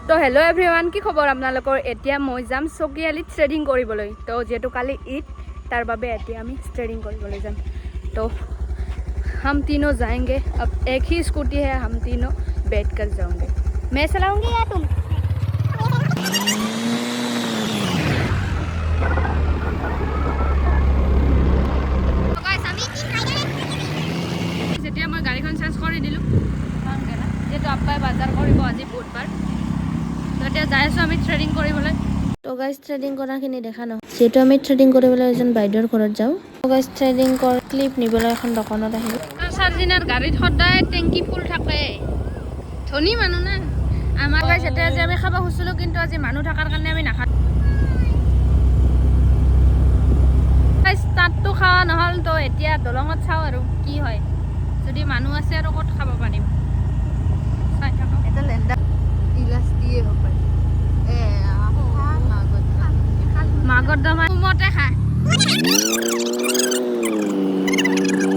তো hello' everyone, কি খবৰ আপোনালোকৰ? এতিয়া মই যাম চকিয়ালিত থ্ৰেডিং কৰিবলৈ। তো যেহেতু কালি ঈদ, তাৰ বাবে এতিয়া আমি থ্ৰেডিং কৰিবলৈ যাম। তো हम तीनों जाएंगे। अब एक ही स्कूटी है, हम तीनों बैठ कर जाएंगे। मैं चलाऊंगी या तुम? যেতিয়া মই গাড়ীখন চাৰ্জ কৰি দিলোঁ, যিহেতু আব্বাই বজাৰ কৰিব আজি বুধবাৰ, তো এতিয়া যাই আছোঁ আমি থ্ৰেডিং কৰিবলৈ। তো গাইজ থ্ৰেডিং কৰাখিনি দেখা ন, যিহেতু আমি থ্ৰেডিং কৰিবলৈ এজন বাইদেউৰ ঘৰত যাওঁ। তো গাইজ থ্ৰেডিং কৰি ক্লিপ নিবলৈ এখন দোকানত আহিলোঁ। চাৰ্জিনাৰ গাড়ীত সদায় টেংকি ফুল থাকে, ধনী মানুহ না আমাৰ। গাইজ এতিয়া আজি আমি খাব খুজিছিলোঁ, কিন্তু আজি মানুহ থকাৰ কাৰণে আমি নাখাওঁ। গাইজ তাততো খোৱা নহ'ল, তো এতিয়া দলঙত চাওঁ আৰু কি হয়। যদি মানুহ আছে আৰু ক'ত খাব পাৰিম, চাই থাকক। এটা লেণ্ডাৰ ইলাচ দিয়ে হ'ব পাৰে। মাগৰ দাম কমতে খা।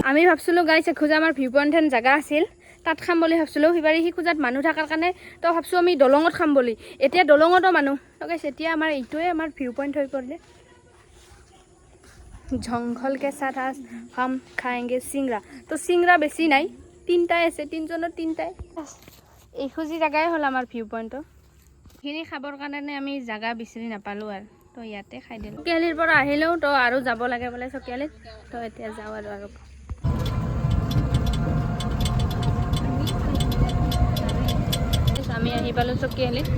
আমি ভাবছিলোঁ গাইজ এখোজা আমাৰ ভিউ পইণ্ট হেন জেগা আছিল, তাত খাম বুলি ভাবছিলোঁ। সিবাৰি সি খোজাত মানুহ থকাৰ কাৰণে তো ভাবছোঁ আমি দলঙত খাম বুলি। এতিয়া দলঙতো মানুহ। তো গাইজ এতিয়া আমাৰ এইটোৱে আমাৰ ভিউ পইণ্ট হৈ পৰিলে। জংঘল কে সাথ আজ हम खाएंगे চিংৰা। তো চিংৰা বেছি নাই, তিনিটাই আছে, তিনিজনৰ তিনিটাই। এইখোজি জেগাই হ'ল আমাৰ ভিউ পইণ্টটো। সেইখিনি খাবৰ কাৰণে আমি জেগা বিচাৰি নাপালোঁ আৰু, তো ইয়াতে খাই দিলোঁ। চকিয়ালিৰ পৰা আহিলেও তো আৰু যাব লাগে বোলে চকিয়ালিত, তো এতিয়া যাওঁ আৰু আমি আহি পালোঁ চকিয়ালিত।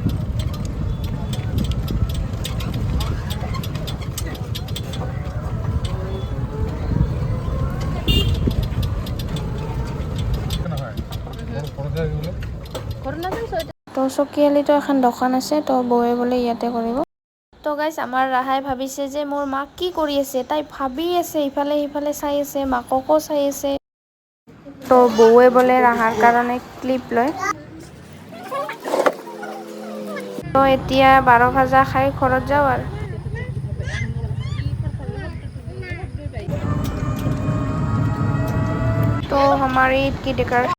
তো চকিয়ালিতো এখন দোকান আছে, তো বৌয়ে বোলে ইয়াতে কৰিব। তো গাইজ আমাৰ ৰাহাই ভাবিছে যে মোৰ মাক কি কৰি আছে, তাই ভাবি আছে, ইফালে সিফালে চাই আছে, মাককো চাই আছে। তো বৌয়ে বোলে ৰাহাৰ কাৰণে ক্লিপ লয়। তো এতিয়া 12 ভাজা খাই ঘৰত যাওঁ আৰু। तो हमारी ईद की डेकोरेशन